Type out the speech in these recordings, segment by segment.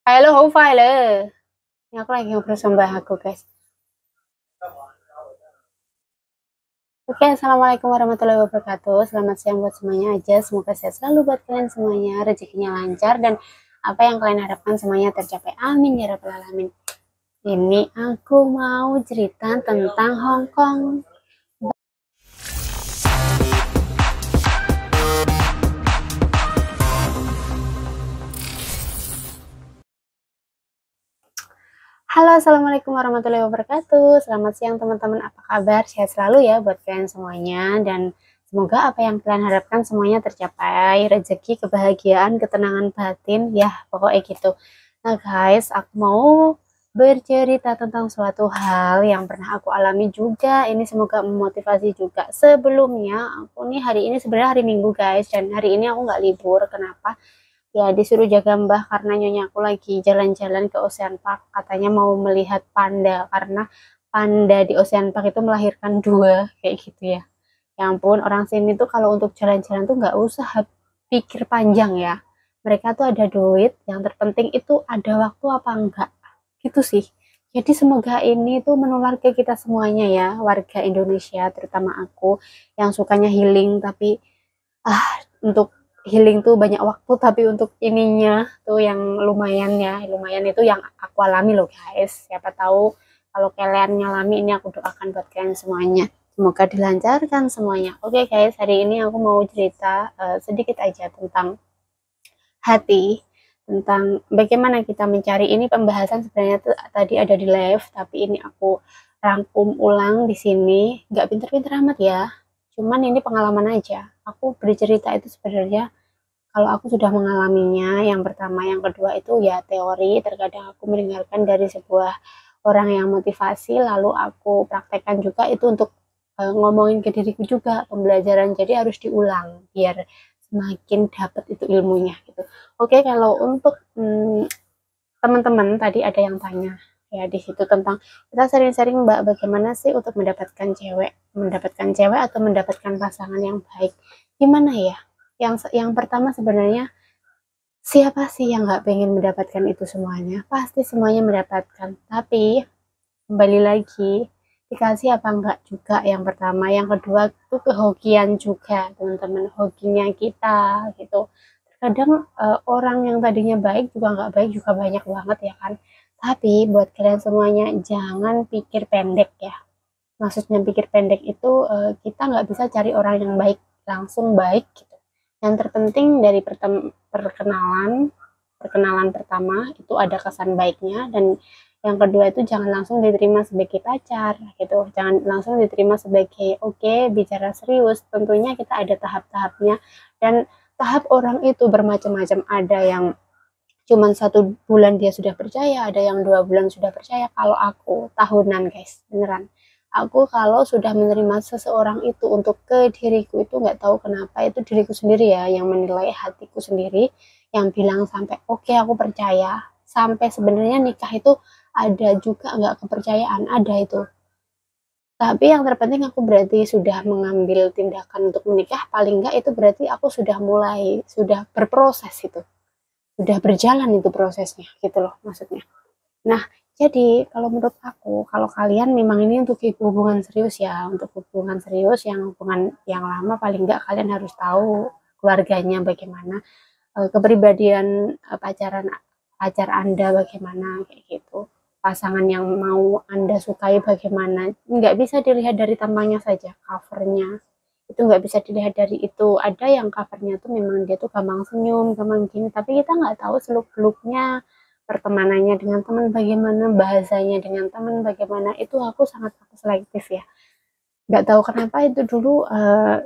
Halo, how file? Ini aku lagi ngobrol sama mbak aku, guys. Oke, assalamualaikum warahmatullahi wabarakatuh. Selamat siang buat semuanya aja. Semoga sehat selalu buat kalian semuanya, rezekinya lancar dan apa yang kalian harapkan semuanya tercapai. Amin ya rabbal alamin. Ini aku mau cerita tentang Hong Kong. Halo, assalamualaikum warahmatullahi wabarakatuh. Selamat siang teman-teman. Apa kabar? Sehat selalu ya buat kalian semuanya dan semoga apa yang kalian harapkan semuanya tercapai. Rezeki, kebahagiaan, ketenangan batin, ya pokoknya gitu. Nah guys, aku mau bercerita tentang suatu hal yang pernah aku alami juga. Ini semoga memotivasi juga. Sebelumnya, aku nih hari ini sebenarnya hari Minggu guys, dan hari ini aku nggak libur. Kenapa? Ya disuruh jaga mbah karena nyonya aku lagi jalan-jalan ke Ocean Park, katanya mau melihat panda karena panda di Ocean Park itu melahirkan dua kayak gitu ya. Ya ampun, orang sini tuh kalau untuk jalan-jalan tuh nggak usah pikir panjang ya, mereka tuh ada duit, yang terpenting itu ada waktu apa enggak gitu sih. Jadi semoga ini tuh menular ke kita semuanya ya, warga Indonesia terutama aku yang sukanya healing tapi untuk healing tuh banyak waktu, tapi untuk ininya tuh yang lumayan ya, lumayan itu yang aku alami loh guys. Siapa tahu kalau kalian nyalami ini, aku doakan buat kalian semuanya. Semoga dilancarkan semuanya. Oke guys, hari ini aku mau cerita sedikit aja tentang hati, tentang bagaimana kita mencari. Ini pembahasan sebenarnya tuh tadi ada di live, tapi ini aku rangkum ulang di sini. Nggak pinter-pinter amat ya, cuman ini pengalaman aja. Aku bercerita itu sebenarnya kalau aku sudah mengalaminya, yang pertama, yang kedua itu ya teori, terkadang aku mendengarkan dari sebuah orang yang motivasi, lalu aku praktekkan juga itu untuk ngomongin ke diriku juga, pembelajaran, jadi harus diulang biar semakin dapat itu ilmunya gitu. Oke, kalau untuk teman-teman tadi ada yang tanya ya di situ tentang kita sering-sering mbak bagaimana sih untuk mendapatkan cewek atau mendapatkan pasangan yang baik, gimana ya. Yang pertama sebenarnya, siapa sih yang nggak pengen mendapatkan itu semuanya? Pasti semuanya mendapatkan. Tapi kembali lagi, dikasih apa enggak juga yang pertama. Yang kedua itu kehokian juga, teman-teman. Hokinya kita gitu. Kadang orang yang tadinya baik juga nggak baik juga banyak banget ya kan. Tapi buat kalian semuanya jangan pikir pendek ya. Maksudnya pikir pendek itu kita nggak bisa cari orang yang baik langsung baik gitu. Yang terpenting dari perkenalan perkenalan pertama itu ada kesan baiknya, dan yang kedua itu jangan langsung diterima sebagai pacar gitu, jangan langsung diterima sebagai oke, bicara serius. Tentunya kita ada tahap-tahapnya, dan tahap orang itu bermacam-macam. Ada yang cuman 1 bulan dia sudah percaya, ada yang 2 bulan sudah percaya. Kalau aku tahunan guys, beneran. Aku kalau sudah menerima seseorang itu untuk ke diriku, itu nggak tahu kenapa itu diriku sendiri ya yang menilai, hatiku sendiri yang bilang sampai oke, aku percaya. Sampai sebenarnya nikah itu ada juga nggak kepercayaan, ada itu. Tapi yang terpenting aku berarti sudah mengambil tindakan untuk menikah, paling nggak itu berarti aku sudah mulai, sudah berproses itu, udah berjalan itu prosesnya gitu loh maksudnya. Nah, jadi kalau menurut aku, kalau kalian memang ini untuk hubungan serius ya, untuk hubungan serius, yang hubungan yang lama, paling enggak kalian harus tahu keluarganya bagaimana, kepribadian pacar Anda bagaimana kayak gitu. Pasangan yang mau Anda sukai bagaimana. Nggak bisa dilihat dari tampangnya saja, covernya itu nggak bisa dilihat dari itu. Ada yang covernya tuh memang dia tuh gampang senyum, gampang gini, tapi kita nggak tahu seluk beluknya, pertemanannya dengan teman bagaimana, bahasanya dengan teman bagaimana. Itu aku sangat selektif ya. Nggak tahu kenapa itu dulu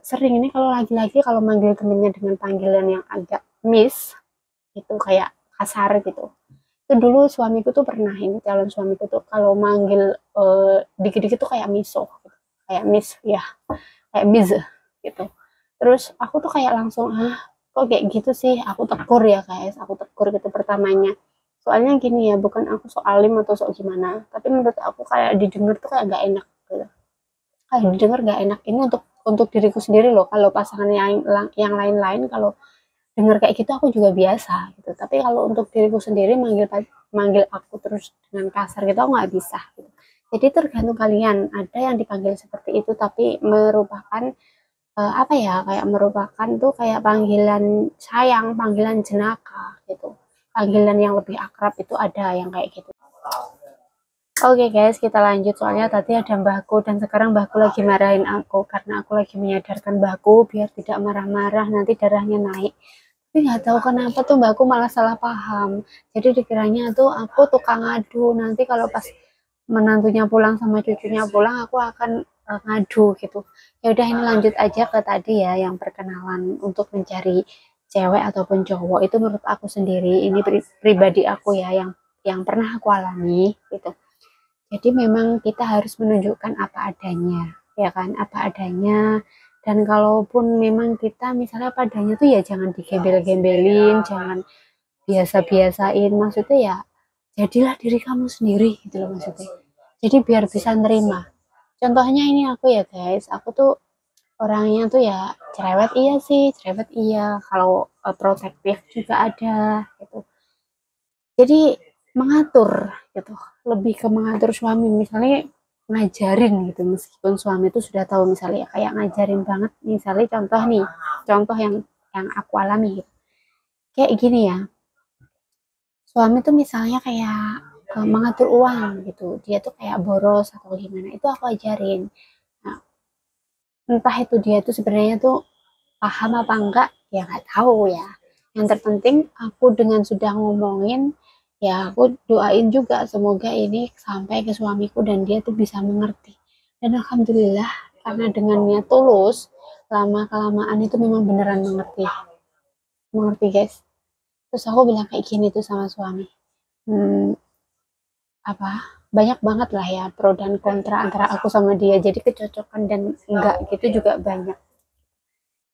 sering ini, kalau lagi-lagi kalau manggil temennya dengan panggilan yang agak miss itu, kayak kasar gitu. Itu dulu suamiku tuh pernah, ini calon suamiku tuh kalau manggil dikit-dikit tuh kayak miso gitu. Kayak miss ya, kayak biz gitu. Terus aku tuh kayak langsung kok kayak gitu sih, aku tegur ya guys, aku tegur gitu pertamanya. Soalnya gini ya, bukan aku sok alim atau sok gimana, tapi menurut aku kayak didengar tuh kayak gak enak gitu. Kayak didengar gak enak. Ini untuk diriku sendiri loh. Kalau pasangan yang lain-lain, kalau dengar kayak gitu aku juga biasa gitu. Tapi kalau untuk diriku sendiri manggil manggil aku terus dengan kasar gitu aku nggak bisa gitu. Jadi tergantung kalian, ada yang dipanggil seperti itu tapi merupakan apa ya, kayak merupakan tuh kayak panggilan sayang, panggilan jenaka gitu. Panggilan yang lebih akrab itu ada yang kayak gitu. Oke guys, kita lanjut soalnya tadi ada mbahku dan sekarang mbahku lagi marahin aku karena aku lagi menyadarkan mbahku biar tidak marah-marah nanti darahnya naik. Tapi nggak tahu kenapa tuh mbakku malah salah paham. Jadi dikiranya tuh aku tukang ngadu. Nanti kalau pas menantunya pulang sama cucunya pulang, aku akan ngadu gitu. Ya udah ini lanjut aja ke tadi ya, yang perkenalan untuk mencari cewek ataupun cowok itu menurut aku sendiri, ini pribadi aku ya, yang pernah aku alami gitu. Jadi memang kita harus menunjukkan apa adanya, ya kan, apa adanya. Dan kalaupun memang kita misalnya apa adanya tuh ya jangan digembel-gembelin, jangan biasa-biasain. Maksudnya ya jadilah diri kamu sendiri gitu loh maksudnya. Jadi biar bisa nerima. Contohnya ini aku ya guys, aku tuh orangnya tuh ya cerewet iya sih, cerewet iya. Kalau protektif juga ada gitu. Jadi mengatur gitu, lebih ke mengatur suami misalnya ngajarin gitu, meskipun suami itu sudah tahu misalnya kayak ngajarin banget misalnya contoh nih, contoh yang aku alami gitu. Kayak gini ya, suami tuh misalnya kayak mengatur uang gitu, dia tuh kayak boros atau gimana itu aku ajarin. Nah, entah itu dia tuh sebenarnya tuh paham apa enggak ya nggak tahu ya, yang terpenting aku dengan sudah ngomongin ya aku doain juga semoga ini sampai ke suamiku dan dia tuh bisa mengerti. Dan alhamdulillah karena dengannya tulus, lama kelamaan itu memang beneran mengerti, mengerti guys. Terus aku bilang kayak gini tuh sama suami, hmm, apa, banyak banget lah ya pro dan kontra antara aku sama dia, jadi kecocokan dan enggak gitu juga banyak.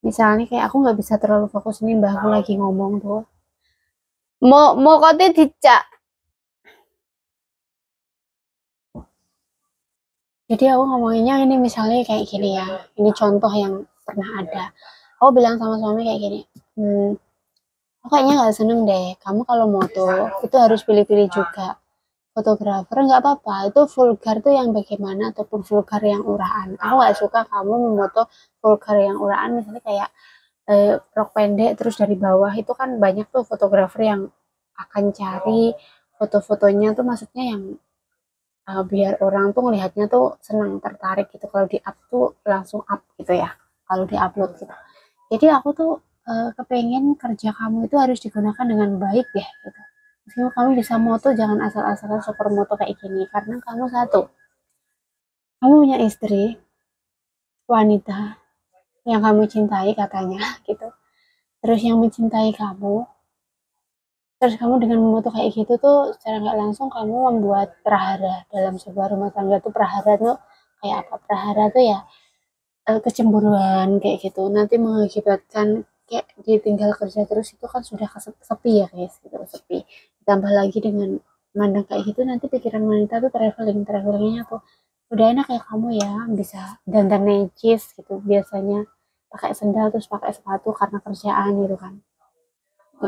Misalnya kayak aku nggak bisa terlalu fokus nih mbak aku lagi ngomong tuh, mau kote dicak. Jadi aku ngomonginnya ini misalnya kayak gini ya, ini contoh yang pernah ada. Aku bilang sama suami kayak gini, aku kayaknya nggak seneng deh, kamu kalau moto itu harus pilih-pilih juga. Fotografer nggak apa-apa, itu vulgar tuh yang bagaimana ataupun vulgar yang uraan. Aku nggak suka kamu memoto vulgar yang uraan, misalnya kayak rok pendek terus dari bawah, itu kan banyak tuh fotografer yang akan cari foto-fotonya tuh maksudnya yang biar orang tuh ngelihatnya tuh senang tertarik gitu, kalau di up tuh langsung up gitu ya, kalau di upload gitu. Jadi aku tuh kepengen kerja kamu itu harus digunakan dengan baik ya gitu. Meskipun kamu bisa moto jangan asal-asalan super moto kayak gini, karena kamu satu, kamu punya istri wanita yang kamu cintai katanya gitu, terus yang mencintai kamu, terus kamu dengan memoto kayak gitu tuh secara nggak langsung kamu membuat prahara dalam sebuah rumah tangga tuh. Prahara tuh kayak apa? Prahara tuh ya kecemburuan kayak gitu. Nanti mengakibatkan kayak ditinggal kerja terus itu kan sudah sepi ya guys gitu, sepi. Ditambah lagi dengan mandang kayak gitu nanti pikiran wanita tuh travelingnya tuh udah enak ya kamu ya bisa dandan necis gitu biasanya, pakai sendal terus pakai sepatu karena kerjaan gitu kan,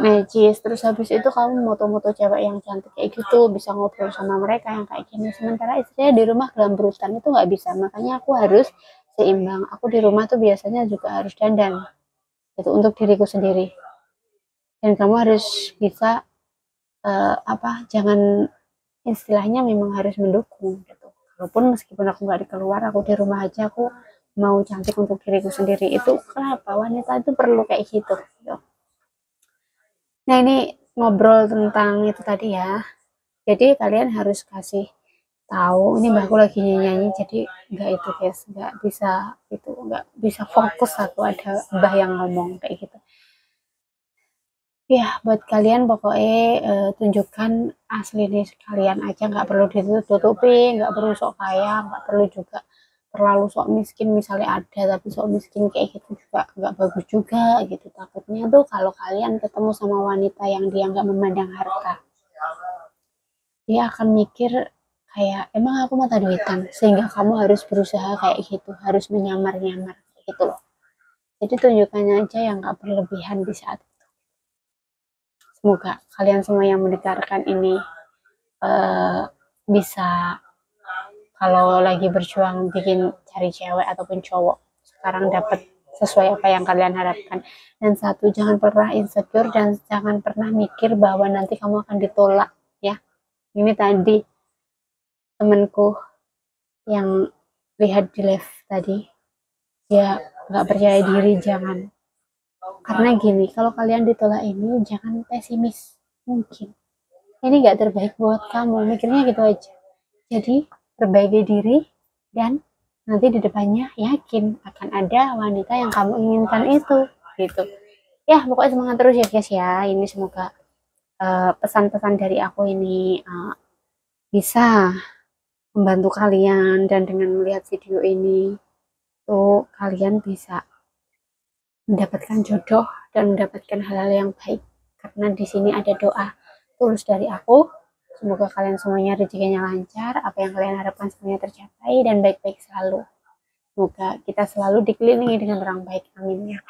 necis. Terus habis itu kamu moto-moto cewek yang cantik kayak gitu, bisa ngobrol sama mereka yang kayak gini, sementara istrinya di rumah gelambrutan itu nggak bisa. Makanya aku harus seimbang, aku di rumah tuh biasanya juga harus dandan itu untuk diriku sendiri, dan kamu harus bisa apa, jangan, istilahnya memang harus mendukung gitu. Walaupun meskipun aku nggak di keluar, aku di rumah aja aku mau cantik untuk diriku sendiri. Itu kenapa wanita itu perlu kayak gitu, gitu. Nah ini ngobrol tentang itu tadi ya. Jadi kalian harus kasih tahu ini mbakku lagi nyanyi, jadi nggak itu guys, nggak bisa itu, nggak bisa fokus aku ada mbah yang ngomong kayak gitu. Ya buat kalian pokoknya tunjukkan asli nih kalian aja, nggak perlu ditutupi, nggak perlu sok kaya, nggak perlu juga terlalu sok miskin, misalnya ada tapi sok miskin kayak gitu juga nggak bagus juga gitu. Takutnya tuh kalau kalian ketemu sama wanita yang dia nggak memandang harta, dia akan mikir kayak emang aku mata duitan sehingga kamu harus berusaha kayak gitu, harus menyamar-nyamar gitu loh. Jadi tunjukkannya aja yang nggak berlebihan di saat itu. Semoga kalian semua yang mendengarkan ini bisa, kalau lagi berjuang bikin cari cewek ataupun cowok, sekarang dapat sesuai apa yang kalian harapkan. Dan satu, jangan pernah insecure dan jangan pernah mikir bahwa nanti kamu akan ditolak ya. Ini tadi temanku yang lihat di live tadi, dia nggak percaya diri. Jangan, karena gini, kalau kalian ditolak ini jangan pesimis. Mungkin ini nggak terbaik buat kamu, mikirnya gitu aja. Jadi perbaiki diri, dan nanti di depannya yakin akan ada wanita yang kamu inginkan itu, gitu ya. Pokoknya semangat terus ya guys ya. Ini semoga pesan-pesan dari aku ini bisa membantu kalian, dan dengan melihat video ini tuh kalian bisa mendapatkan jodoh dan mendapatkan hal-hal yang baik, karena di sini ada doa tulus dari aku. Semoga kalian semuanya rezekinya lancar, apa yang kalian harapkan semuanya tercapai dan baik-baik selalu. Semoga kita selalu dikelilingi dengan orang baik. Amin ya.